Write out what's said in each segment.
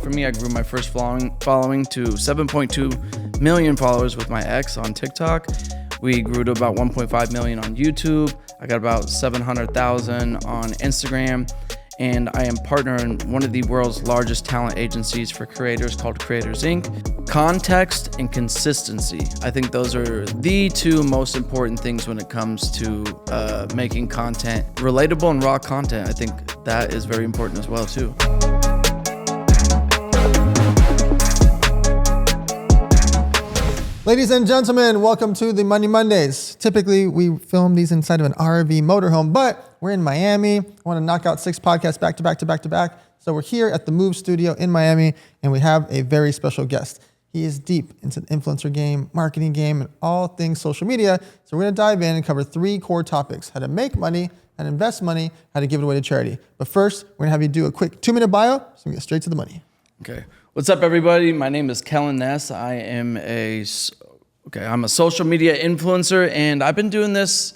for me. I grew my first following to 7.2 million followers with my ex on TikTok. We grew to about 1.5 million on YouTube. I got about 700,000 on Instagram. And I am partnering one of the world's largest talent agencies for creators called Creators Inc. Context and consistency. I think those are the two most important things when it comes to making content. Relatable and raw content. I think that is very important as well too. Ladies and gentlemen, welcome to the Money Mondays. Typically, we film these inside of an RV motorhome, but we're in Miami. I want to knock out 6 podcasts back to back. So we're here at the Move Studio in Miami, and we have a very special guest. He is deep into the influencer game, marketing game, and all things social media. So we're going to dive in and cover 3 core topics: how to make money, how to invest money, how to give it away to charity. But first, we're going to have you do a quick 2-minute bio, so we get straight to the money. Okay. What's up, everybody? My name is Kellan Ness. I'm a social media influencer, and I've been doing this,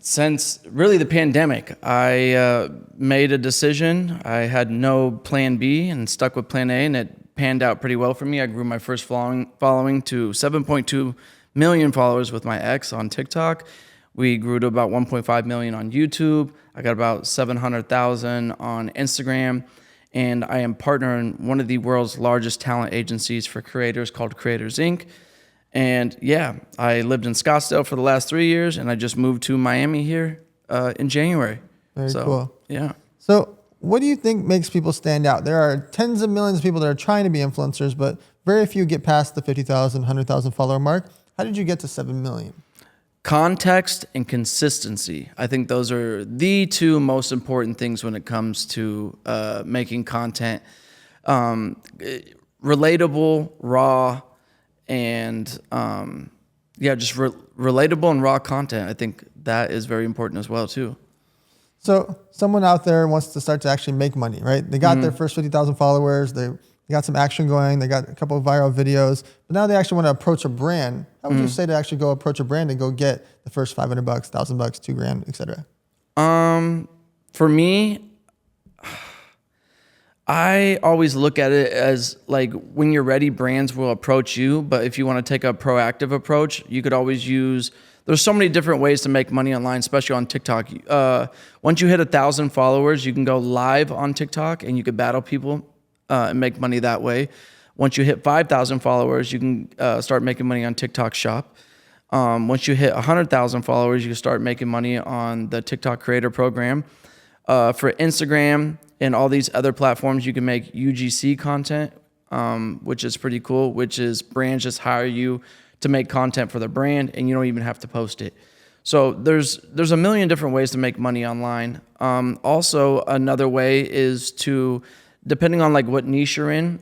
since really the pandemic. I made a decision. I had no plan B and stuck with plan A, and it panned out pretty well for me. I grew my first following to 7.2 million followers with my ex on TikTok. We grew to about 1.5 million on YouTube. I got about 700,000 on Instagram. And I am partnering one of the world's largest talent agencies for creators called Creators Inc. And yeah, I lived in Scottsdale for the last 3 years, and I just moved to Miami here in January. Very cool. Yeah. So what do you think makes people stand out? There are tens of millions of people that are trying to be influencers, but very few get past the 50,000, 100,000 follower mark. How did you get to 7 million? Context and consistency. I think those are the two most important things when it comes to making content. Relatable, raw, and relatable and raw content. I think that is very important as well too. So someone out there wants to start to actually make money, right? They got their first 50,000 followers. They got some action going. They got a couple of viral videos, but now they actually want to approach a brand. How would you say to actually go approach a brand and go get the first $500, $1,000, $2,000, etc.? For me, I always look at it as like when you're ready, brands will approach you. But if you want to take a proactive approach, you could always use, there's so many different ways to make money online, especially on TikTok. Once you hit 1,000 followers, you can go live on TikTok and you could battle people and make money that way. Once you hit 5,000 followers, you can start making money on TikTok Shop. Once you hit 100,000 followers, you can start making money on the TikTok Creator Program. For Instagram and all these other platforms, you can make UGC content, which is pretty cool, which is brands just hire you to make content for their brand, and you don't even have to post it. So there's a million different ways to make money online. Also, another way is to, depending on like what niche you're in,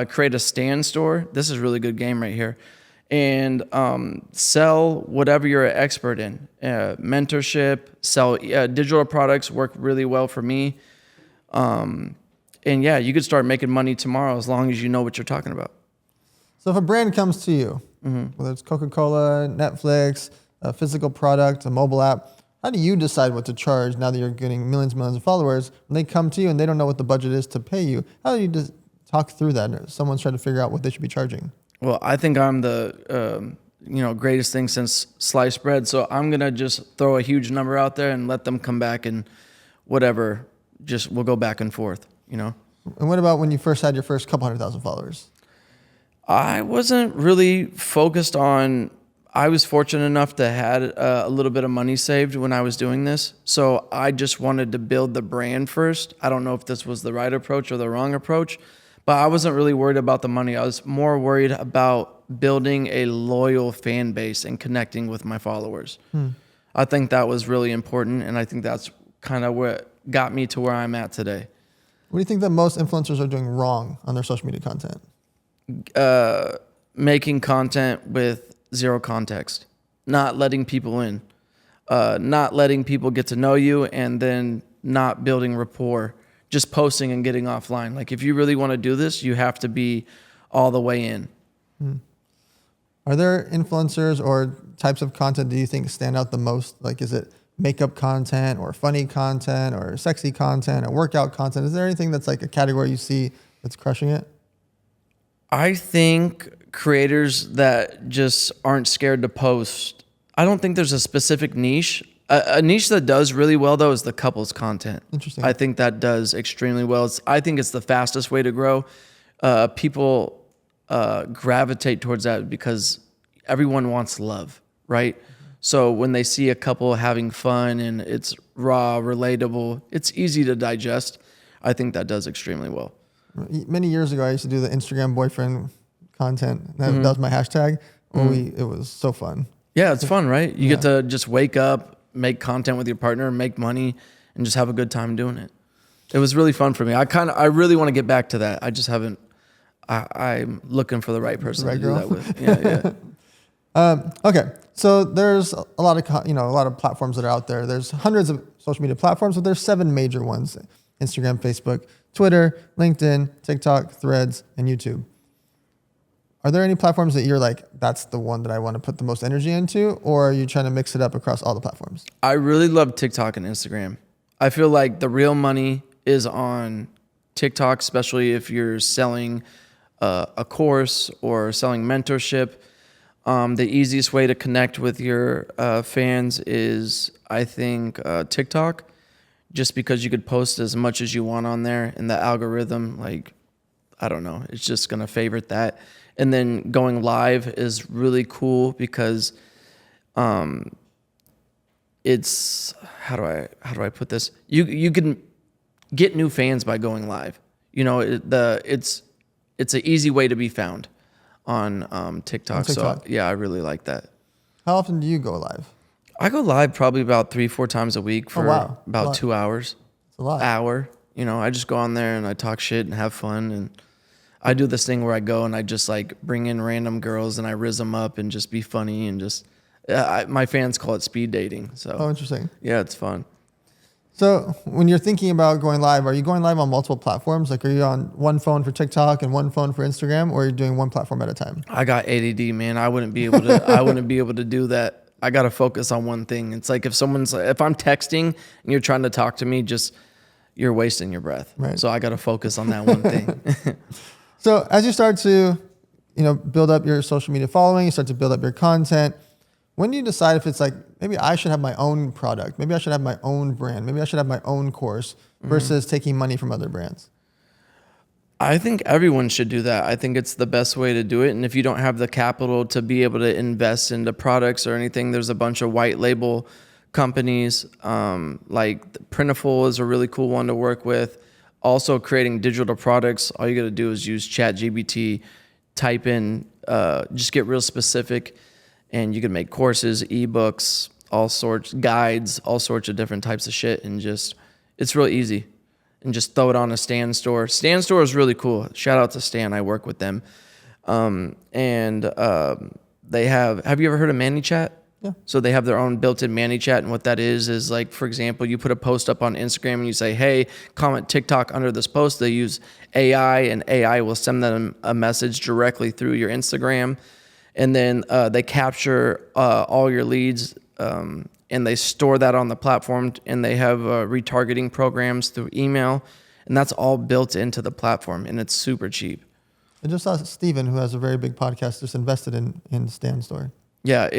create a stand store. This is a really good game right here. And sell whatever you're an expert in. Mentorship, sell digital products work really well for me. And yeah, you could start making money tomorrow as long as you know what you're talking about. So if a brand comes to you, whether it's Coca-Cola, Netflix, a physical product, a mobile app, how do you decide what to charge now that you're getting millions and millions of followers? When they come to you and they don't know what the budget is to pay you, how do you just talk through that? Or someone's trying to figure out what they should be charging. Well, I think I'm the greatest thing since sliced bread. So I'm gonna just throw a huge number out there and let them come back and whatever. Just we'll go back and forth. And what about when you first had your first couple 100,000 followers? I wasn't really focused on. I was fortunate enough to had a little bit of money saved when I was doing this. So I just wanted to build the brand first. I don't know if this was the right approach or the wrong approach, but I wasn't really worried about the money. I was more worried about building a loyal fan base and connecting with my followers. I think that was really important, and I think that's kind of what got me to where I'm at today. What do you think that most influencers are doing wrong on their social media content? Making content with zero context, not letting people in, not letting people get to know you, and then not building rapport, just posting and getting offline. Like if you really want to do this, you have to be all the way in. Are there influencers or types of content do you think stand out the most? Like, is it makeup content or funny content or sexy content or workout content? Is there anything that's like a category you see that's crushing it? I think creators that just aren't scared to post. I don't think there's a specific niche. A niche that does really well though is the couples content. Interesting. I think that does extremely well. I think it's the fastest way to grow. People gravitate towards that because everyone wants love, right? So when they see a couple having fun and it's raw, relatable, it's easy to digest. I think that does extremely well. Many years ago, I used to do the Instagram boyfriend content. That was my hashtag. It was so fun. Yeah, it's fun, right? You get to just wake up, make content with your partner, make money, and just have a good time doing it. It was really fun for me. I really want to get back to that. I just haven't. I'm looking for the right person to do that with. Yeah. Okay, so there's a lot of a lot of platforms that are out there. There's hundreds of social media platforms, but there's 7 major ones: Instagram, Facebook, Twitter, LinkedIn, TikTok, Threads, and YouTube. Are there any platforms that you're like, that's the one that I want to put the most energy into, or are you trying to mix it up across all the platforms? I really love TikTok and Instagram. I feel like the real money is on TikTok, especially if you're selling a course or selling mentorship. The easiest way to connect with your fans is, I think, TikTok, just because you could post as much as you want on there, and the algorithm, like, I don't know, it's just going to favorite that. And then going live is really cool because it's, how do I put this? You can get new fans by going live. You know, it's an easy way to be found on TikTok. So yeah, I really like that. How often do you go live? I go live probably about 3-4 times a week for about 2 hours. That's a lot. Hour. You know, I just go on there and I talk shit and have fun, and I do this thing where I go and I just like bring in random girls and I rizz them up and just be funny and just, my fans call it speed dating. So. Oh, interesting. Yeah, it's fun. So when you're thinking about going live, are you going live on multiple platforms? Like, are you on one phone for TikTok and one phone for Instagram, or are you doing one platform at a time? I got ADD, man. I wouldn't be able to do that. I got to focus on one thing. It's like if I'm texting and you're trying to talk to me, you're wasting your breath. Right. So I got to focus on that one thing. So as you start to, build up your social media following, you start to build up your content, when do you decide if it's like, maybe I should have my own product, maybe I should have my own brand, maybe I should have my own course versus taking money from other brands? I think everyone should do that. I think it's the best way to do it. And if you don't have the capital to be able to invest into products or anything, there's a bunch of white label companies. Like Printful is a really cool one to work with. Also creating digital products, all you got to do is use ChatGPT, type in, just get real specific, and you can make courses, ebooks, all sorts, guides, all sorts of different types of shit, and it's real easy. And just throw it on a Stan store. Stan store is really cool. Shout out to Stan. I work with them. They have you ever heard of ManyChat? Yeah. So they have their own built-in ManyChat, and what that is like, for example, you put a post up on Instagram and you say, hey, comment TikTok under this post. They use AI, and AI will send them a message directly through your Instagram. And then they capture all your leads, and they store that on the platform, and they have retargeting programs through email, and that's all built into the platform, and it's super cheap. I just saw Steven, who has a very big podcast, just invested in Stan Store. Yeah,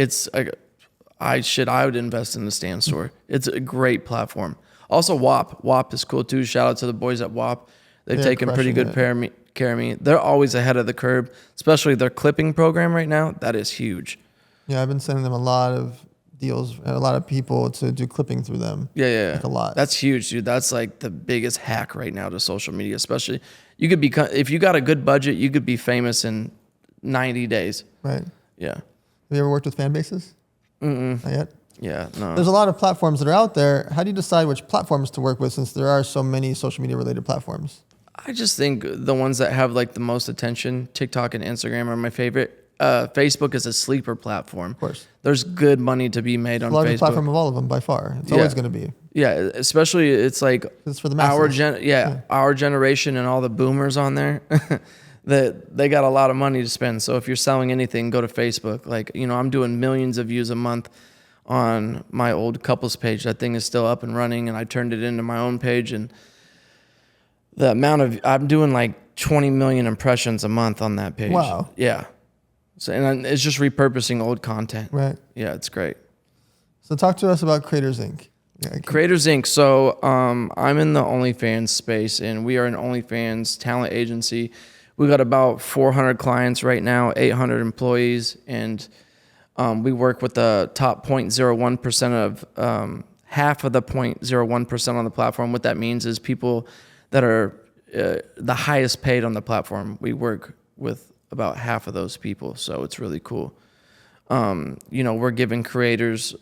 I would invest in the Stan Store. It's a great platform. Also, WAP is cool too. Shout out to the boys at WAP. They've taken pretty good care of me. They're always ahead of the curve, especially their clipping program right now. That is huge. Yeah, I've been sending them a lot of deals and a lot of people to do clipping through them. Yeah. Like a lot. That's huge, dude. That's like the biggest hack right now to social media, especially. You could if you got a good budget, you could be famous in 90 days. Right. Yeah. Have you ever worked with fan bases? Not yet? Yeah, no. There's a lot of platforms that are out there. How do you decide which platforms to work with, since there are so many social media related platforms? I just think the ones that have like the most attention, TikTok and Instagram are my favorite. Facebook is a sleeper platform. Of course. There's good money to be made on Facebook. The largest platform of all of them by far. It's always going to be. Yeah, especially it's like it's for the masses. Our generation and all the boomers on there. They got a lot of money to spend. So if you're selling anything, go to Facebook. Like, I'm doing millions of views a month on my old couples page. That thing is still up and running, and I turned it into my own page. And the amount of, I'm doing like 20 million impressions a month on that page. Wow. Yeah. So, and it's just repurposing old content. Right. Yeah, it's great. So talk to us about Creators Inc. Yeah, Creators Inc. So I'm in the OnlyFans space, and we are an OnlyFans talent agency. We got about 400 clients right now, 800 employees, and we work with the top 0.01% of half of the 0.01% on the platform. What that means is people that are the highest paid on the platform. We work with about half of those people, so it's really cool. We're giving creators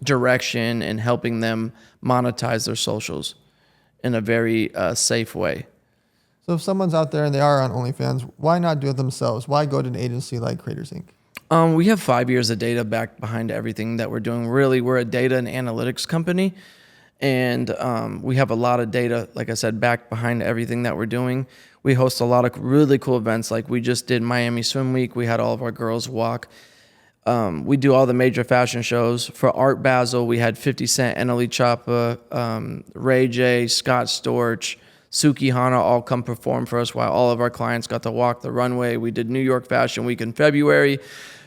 direction and helping them monetize their socials in a very safe way. So if someone's out there and they are on OnlyFans, why not do it themselves? Why go to an agency like Creators Inc.? We have 5 years of data back behind everything that we're doing. Really, we're a data and analytics company, and we have a lot of data, like I said, back behind everything that we're doing. We host a lot of really cool events, like we just did Miami Swim Week. We had all of our girls walk. We do all the major fashion shows. For Art Basel, we had 50 Cent, NLE Choppa, Ray J, Scott Storch, Suki Hana all come perform for us while all of our clients got to walk the runway. We did New York Fashion Week in February.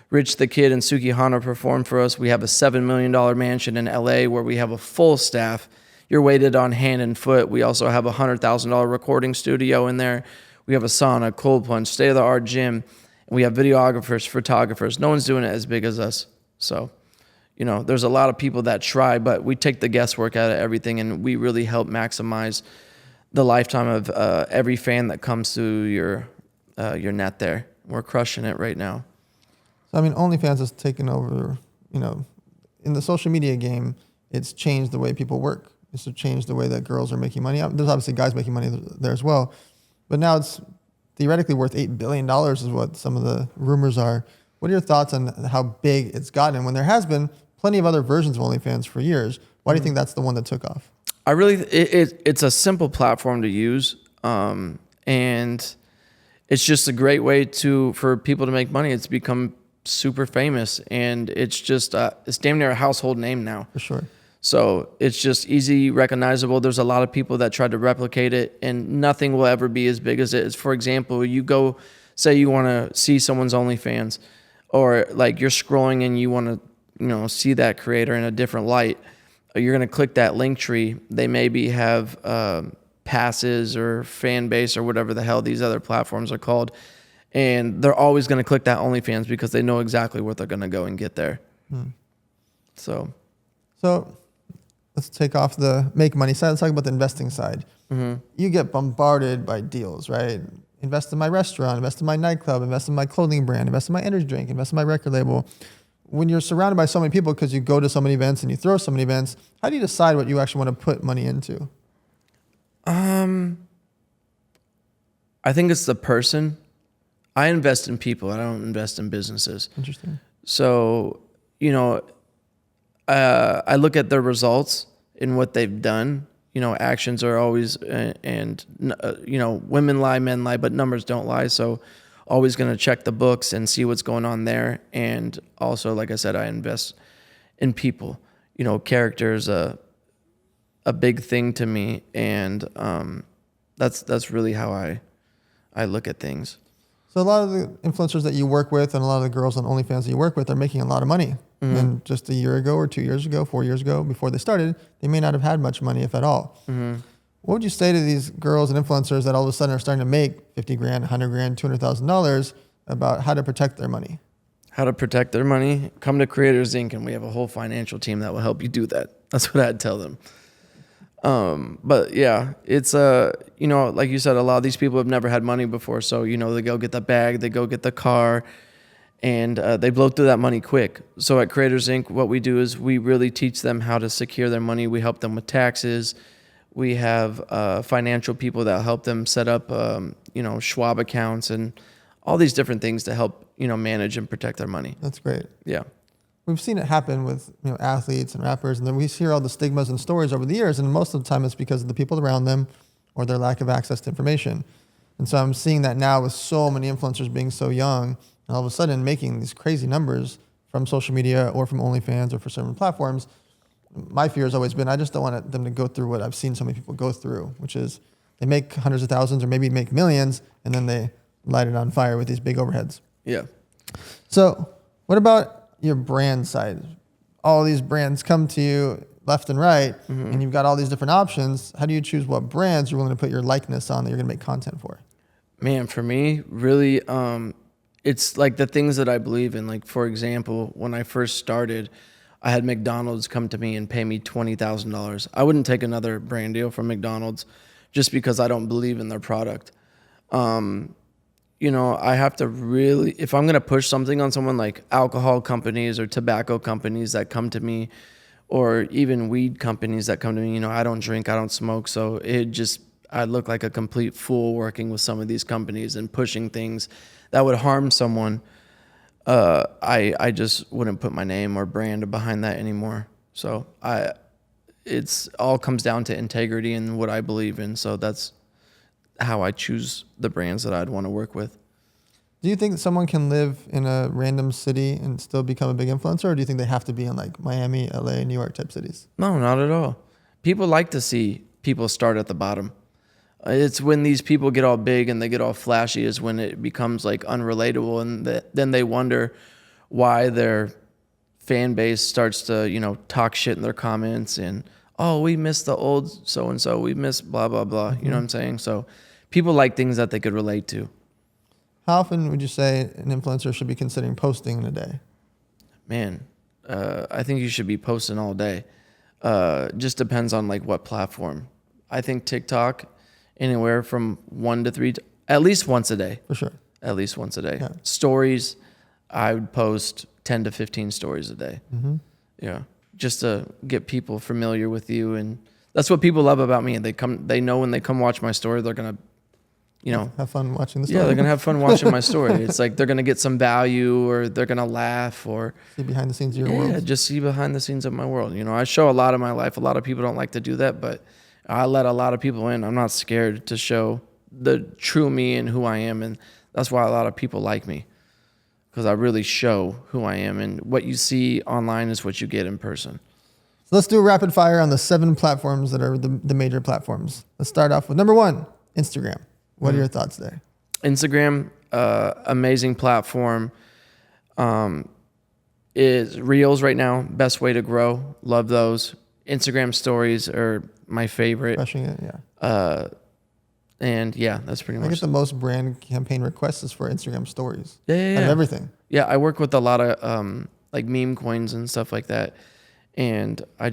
Rich the Kid and Suki Hana performed for us. We have a $7 million mansion in LA where we have a full staff. You're weighted on hand and foot. We also have a $100,000 recording studio in there. We have a sauna, cold plunge, state-of-the-art gym. We have videographers, photographers. No one's doing it as big as us. So, there's a lot of people that try, but we take the guesswork out of everything, and we really help maximize the lifetime of every fan that comes through your net there. We're crushing it right now. So, OnlyFans has taken over, in the social media game, it's changed the way people work. It's changed the way that girls are making money. There's obviously guys making money there as well. But now it's theoretically worth $8 billion is what some of the rumors are. What are your thoughts on how big it's gotten? When there has been plenty of other versions of OnlyFans for years, why do you think that's the one that took off? It's a simple platform to use, and it's just a great way for people to make money. It's become super famous, and it's damn near a household name now. For sure. So it's just easy, recognizable. There's a lot of people that tried to replicate it, and nothing will ever be as big as it is. For example, you go, say you want to see someone's OnlyFans, or like you're scrolling and you want to, see that creator in a different light. You're going to click that link tree. They maybe have passes or fan base or whatever the hell these other platforms are called. And they're always going to click that OnlyFans because they know exactly what they're going to go and get there. So let's take off the make money side. Let's talk about the investing side. Mm-hmm. You get bombarded by deals, right? Invest in my restaurant, invest in my nightclub, invest in my clothing brand, invest in my energy drink, invest in my record label. When you're surrounded by so many people because you go to so many events and you throw so many events, how do you decide what you actually want to put money into? I think it's the person. I invest in people. I don't invest in businesses. Interesting. So, I look at their results and what they've done. Actions are always, women lie, men lie, but numbers don't lie. So always going to check the books and see what's going on there. And also, like I said, I invest in people. Character is a big thing to me. And that's really how I look at things. So a lot of the influencers that you work with and a lot of the girls on OnlyFans that you work with are making a lot of money. Mm-hmm. And just a year ago or 2 years ago, 4 years ago, before they started, they may not have had much money, if at all. Mm-hmm. What would you say to these girls and influencers that all of a sudden are starting to make $50 grand, $100 grand, $200,000 about how to protect their money? How to protect their money? Come to Creators Inc. and we have a whole financial team that will help you do that. That's what I'd tell them. But yeah, it's, like you said, a lot of these people have never had money before. So, they go get the bag, they go get the car, and they blow through that money quick. So at Creators Inc., what we do is we really teach them how to secure their money. We help them with taxes. We have financial people that help them set up, Schwab accounts and all these different things to help, manage and protect their money. That's great. Yeah. We've seen it happen with athletes and rappers, and then we hear all the stigmas and stories over the years, and most of the time it's because of the people around them or their lack of access to information. And so I'm seeing that now with so many influencers being so young, and all of a sudden making these crazy numbers, from social media or from OnlyFans or for certain platforms, my fear has always been I just don't want them to go through what I've seen so many people go through, which is they make hundreds of thousands or maybe make millions and then they light it on fire with these big overheads. Yeah. So what about your brand side? All these brands come to you left and right, and you've got all these different options. How do you choose what brands you're willing to put your likeness on that you're going to make content for? Man, for me, really, it's like the things that I believe in. Like, for example, when I first started, I had McDonald's come to me and pay me $20,000. I wouldn't take another brand deal from McDonald's just because I don't believe in their product. You know, I have to really, if I'm going to push something on someone, like alcohol companies or tobacco companies that come to me, or even weed companies that come to me, you know, I don't drink, I don't smoke. So I look like a complete fool working with some of these companies and pushing things that would harm someone. I just wouldn't put my name or brand behind that anymore. So it's all comes down to integrity and what I believe in. So that's how I choose the brands that I'd want to work with. Do you think someone can live in a random city and still become a big influencer, or do you think they have to be in like Miami, LA, New York type cities? No, not at all. People like to see people start at the bottom. It's when these people get all big and they get all flashy is when it becomes like unrelatable, and then they wonder why their fan base starts to, you know, talk shit in their comments and, oh, we miss the old so-and-so, we miss blah, blah, blah. You know what I'm saying? So people like things that they could relate to. How often would you say an influencer should be considering posting in a day? Man, I think you should be posting all day. Just depends on like what platform. I think TikTok, anywhere from 1 to 3, at least once a day. For sure. At least once a day. Yeah. Stories, I would post 10 to 15 stories a day. Yeah, just to get people familiar with you, and that's what people love about me. They know when they come watch my story, they're gonna, you know, have fun watching the story. Yeah, they're gonna have fun watching my story. It's like they're gonna get some value, or they're gonna laugh, or see behind the scenes of your world. Yeah, just see behind the scenes of my world. You know, I show a lot of my life. A lot of people don't like to do that, but I let a lot of people in. I'm not scared to show the true me and who I am, and that's why a lot of people like me, because I really show who I am, and what you see online is what you get in person. So let's do a rapid fire on the 7 platforms that are the major platforms. Let's start off with number 1, Instagram. What are your thoughts there? Instagram, amazing platform. Is Reels right now, best way to grow. Love those. Instagram stories are my favorite. Crushing it, yeah. And yeah, that's pretty much. I get the most brand campaign requests is for Instagram stories. Yeah. Out of everything. Yeah, I work with a lot of like meme coins and stuff like that, and I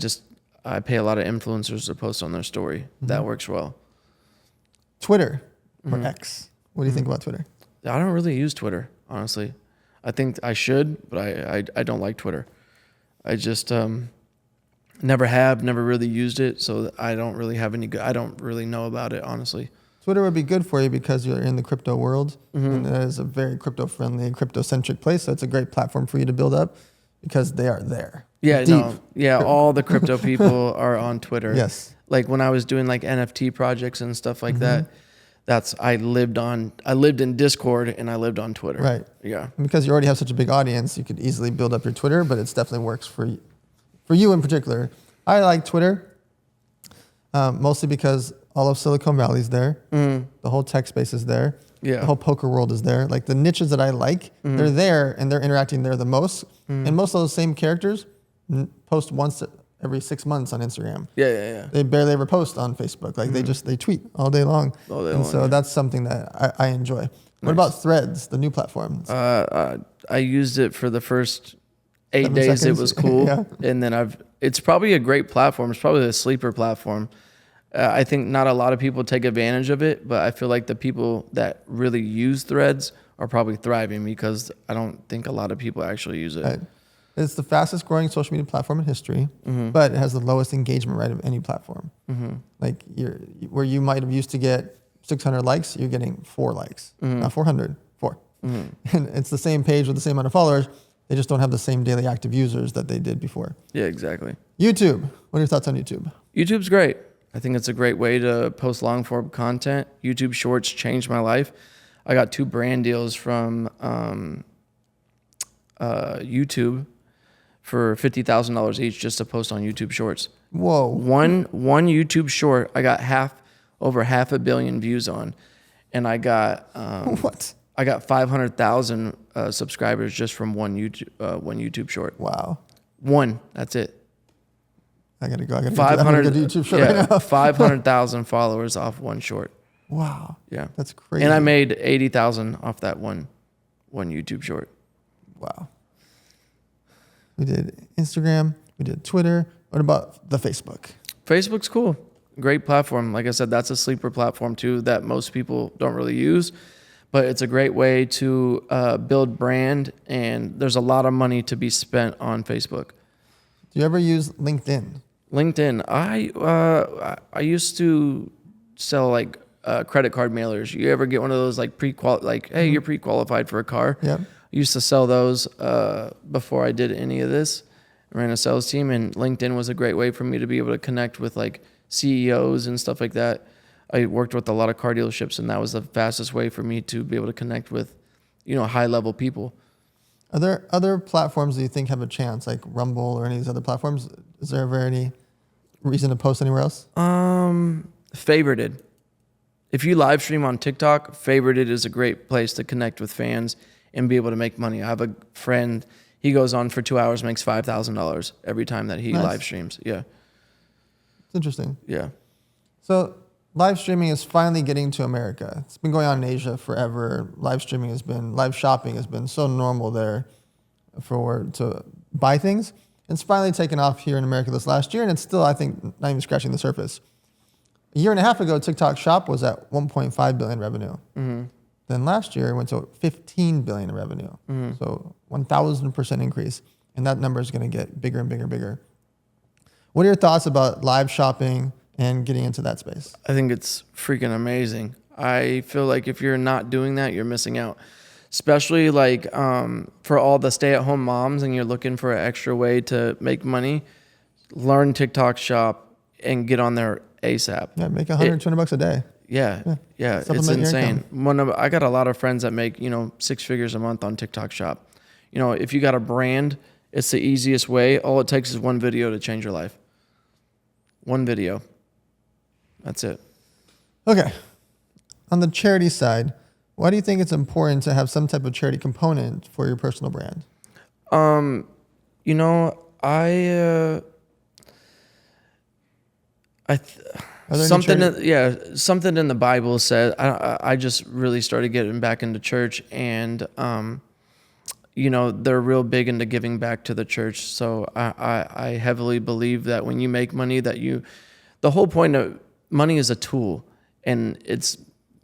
pay a lot of influencers to post on their story. That works well. Twitter or X. What do you think about Twitter? I don't really use Twitter, honestly. I think I should, but I don't like Twitter. I just never really used it, so I don't really I don't really know about it, honestly. Twitter would be good for you because you're in the crypto world, and it is a very crypto-friendly, crypto-centric place, so it's a great platform for you to build up because they are there. Yeah, deep. no, yeah, all the crypto people are on Twitter. Yes. Like when I was doing like NFT projects and stuff like that, I lived in Discord and I lived on Twitter. Right. Yeah. And because you already have such a big audience, you could easily build up your Twitter, but it definitely works for you in particular. I like Twitter, mostly because all of Silicon Valley's there. The whole tech space is there. Yeah. The whole poker world is there. Like the niches that I like, they're there and they're interacting there the most. And most of those same characters post once every 6 months on Instagram. Yeah. They barely ever post on Facebook. Like they tweet all day long. So that's something that I enjoy. Nice. What about Threads, the new platform? I used it for the first 8 days. It was cool. Yeah. And then it's probably a great platform. It's probably a sleeper platform. I think not a lot of people take advantage of it, but I feel like the people that really use Threads are probably thriving because I don't think a lot of people actually use it. Right. It's the fastest growing social media platform in history, but it has the lowest engagement rate of any platform. Like where you might have used to get 600 likes, you're getting 4 likes, not 400, 4. And it's the same page with the same amount of followers. They just don't have the same daily active users that they did before. Yeah, exactly. YouTube. What are your thoughts on YouTube? YouTube's great. I think it's a great way to post long form content. YouTube Shorts changed my life. I got 2 brand deals from YouTube for $50,000 each just to post on YouTube Shorts. Whoa. One YouTube short I got over 500 million views on, and I got What? I got 500,000 subscribers just from one YouTube short. Wow. One, that's it. I gotta go. I gotta 500 go to YouTube show right now. 500,000 followers off one short. Wow. Yeah, That's crazy. and I made 80,000 off that one YouTube short. Wow. We did Instagram. We did Twitter. What about the Facebook? Facebook's cool. Great platform. Like I said, that's a sleeper platform too that most people don't really use, but it's a great way to build brand, and there's a lot of money to be spent on Facebook. Do you ever use LinkedIn? LinkedIn. I used to sell like credit card mailers. You ever get one of those like hey, you're pre-qualified for a car? Yeah. I used to sell those before I did any of this. I ran a sales team, and LinkedIn was a great way for me to be able to connect with like CEOs and stuff like that. I worked with a lot of car dealerships, and that was the fastest way for me to be able to connect with, high level people. Are there other platforms that you think have a chance, like Rumble or any of these other platforms? Is there ever any reason to post anywhere else? Favorited. If you live stream on TikTok, Favorited is a great place to connect with fans and be able to make money. I have a friend, he goes on for 2 hours, makes $5,000 every time that he live streams. Yeah. It's interesting. Yeah. So live streaming is finally getting to America. It's been going on in Asia forever. Live shopping has been so normal there to buy things. It's finally taken off here in America this last year, and it's still, I think, not even scratching the surface. A year and a half ago, TikTok Shop was at 1.5 billion revenue. Mm-hmm. Then last year, it went to 15 billion in revenue. Mm-hmm. So 1,000% increase. And that number is going to get bigger and bigger and bigger. What are your thoughts about live shopping and getting into that space? I think it's freaking amazing. I feel like if you're not doing that, you're missing out. Especially like for all the stay-at-home moms and you're looking for an extra way to make money, learn TikTok Shop and get on there ASAP. Yeah, make $120 a day. Yeah, it's insane. I got a lot of friends that make 6 figures a month on TikTok Shop. If you got a brand, it's the easiest way. All it takes is one video to change your life. One video. That's it. Okay. On the charity side, why do you think it's important to have some type of charity component for your personal brand? Something in the Bible said. I just really started getting back into church, and they're real big into giving back to the church. So I heavily believe that when you make money, the whole point of money is a tool, and it's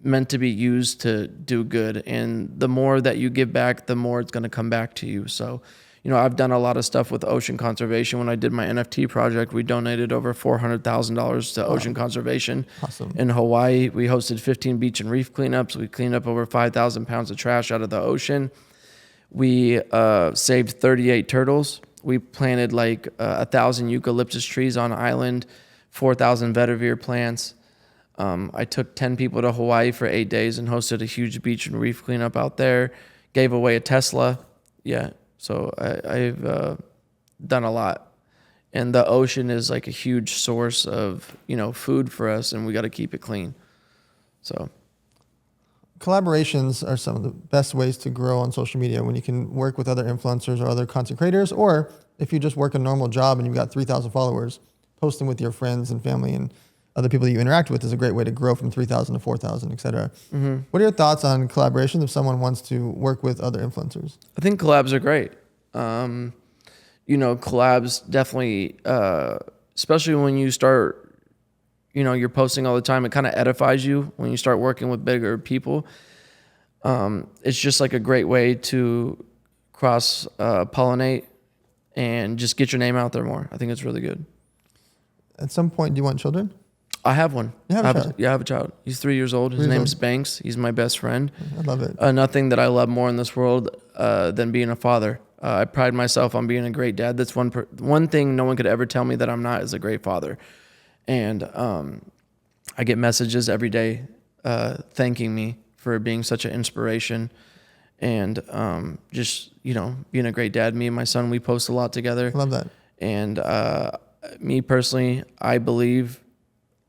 meant to be used to do good. And the more that you give back, the more it's going to come back to you. So, I've done a lot of stuff with ocean conservation. When I did my NFT project, we donated over $400,000 to ocean conservation. Awesome. In Hawaii, we hosted 15 beach and reef cleanups. We cleaned up over 5,000 pounds of trash out of the ocean. We saved 38 turtles. We planted like 1,000 eucalyptus trees on island, 4,000 vetiver plants. I took 10 people to Hawaii for 8 days and hosted a huge beach and reef cleanup out there. Gave away a Tesla. Yeah. So I've done a lot. And the ocean is like a huge source of, food for us, and we got to keep it clean. So collaborations are some of the best ways to grow on social media, when you can work with other influencers or other content creators, or if you just work a normal job and you've got 3,000 followers, posting with your friends and family and other people that you interact with is a great way to grow from 3,000 to 4,000, et cetera. Mm-hmm. What are your thoughts on collaborations if someone wants to work with other influencers? I think collabs are great. Collabs definitely, especially when you start, you're posting all the time, it kind of edifies you when you start working with bigger people. It's just like a great way to cross pollinate and just get your name out there more. I think it's really good. At some point, do you want children? I have one. You have a child? Yeah, I have a child. He's 3 years old. His name's Banks. He's my best friend. I love it. Nothing that I love more in this world than being a father. I pride myself on being a great dad. That's one thing no one could ever tell me that I'm not, is a great father. And I get messages every day thanking me for being such an inspiration. and just, you know, being a great dad. Me and my son, we post a lot together. I love that. And me personally, I believe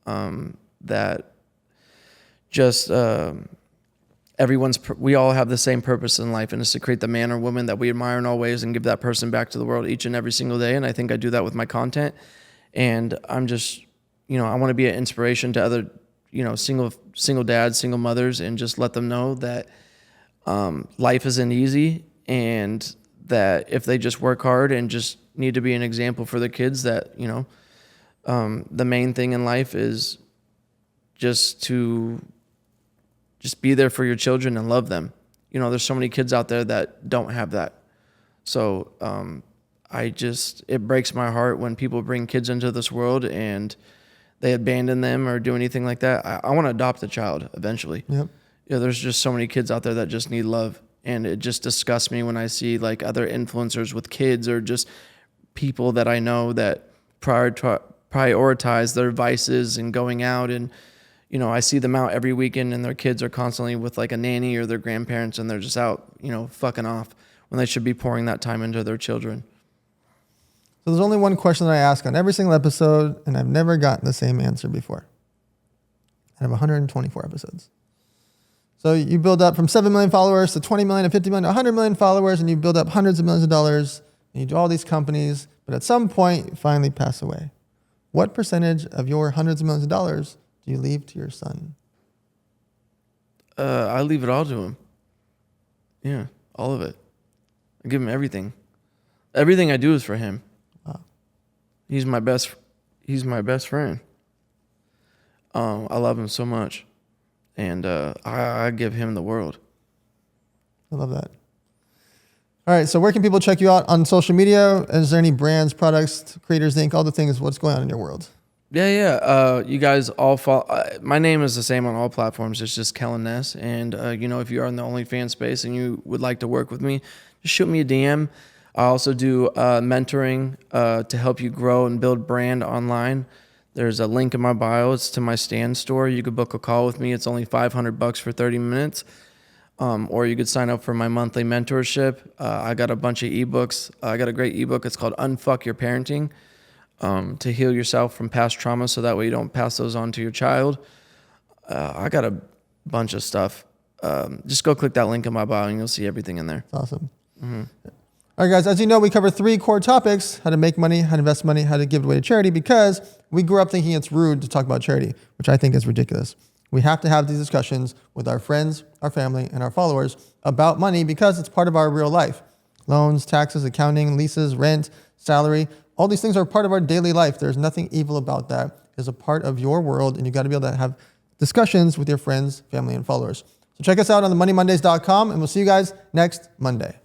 that just we all have the same purpose in life, and it's to create the man or woman that we admire in all ways and give that person back to the world each and every single day. And I think I do that with my content. And I'm just, you know, I want to be an inspiration to other, you know, single dads, single mothers, and just let them know that life isn't easy, and that if they just work hard and just need to be an example for their kids, that, you know, the main thing in life is just be there for your children and love them. You know, there's so many kids out there that don't have that. So it breaks my heart when people bring kids into this world and they abandon them or do anything like that. I want to adopt a child eventually. Yep. Yeah, there's just so many kids out there that just need love. And it just disgusts me when I see like other influencers with kids, or just people that I know that prioritize their vices and going out. And, you know, I see them out every weekend and their kids are constantly with like a nanny or their grandparents, and they're just out, you know, fucking off when they should be pouring that time into their children. So there's only one question that I ask on every single episode, and I've never gotten the same answer before. I have 124 episodes. So you build up from 7 million followers to 20 million to 50 million to 100 million followers, and you build up hundreds of millions of dollars, and you do all these companies, but at some point you finally pass away. What percentage of your hundreds of millions of dollars do you leave to your son? I leave it all to him. Yeah, all of it. I give him everything. Everything I do is for him. Wow. He's my best friend. I love him so much. And I give him the world. I love that. All right, so where can people check you out on social media? Is there any brands, products, Creators Inc., all the things, what's going on in your world? Yeah. You guys all follow. My name is the same on all platforms. It's just Kellan Ness. And, you know, if you are in the OnlyFans space and you would like to work with me, just shoot me a DM. I also do mentoring to help you grow and build brand online. There's a link in my bio. It's to my Stand store. You could book a call with me. It's only $500 for 30 minutes. Or you could sign up for my monthly mentorship. I got a bunch of ebooks. I got a great ebook. It's called Unfuck Your Parenting, to heal yourself from past trauma, so that way you don't pass those on to your child. I got a bunch of stuff. Just go click that link in my bio and you'll see everything in there. That's awesome. Mm-hmm. All right, guys, as you know, we cover 3 core topics: how to make money, how to invest money, how to give it away to charity, because we grew up thinking it's rude to talk about charity, which I think is ridiculous. We have to have these discussions with our friends, our family, and our followers about money, because it's part of our real life. Loans, taxes, accounting, leases, rent, salary, all these things are part of our daily life. There's nothing evil about that. It's a part of your world, and you got to be able to have discussions with your friends, family, and followers. So check us out on themoneymondays.com, and we'll see you guys next Monday.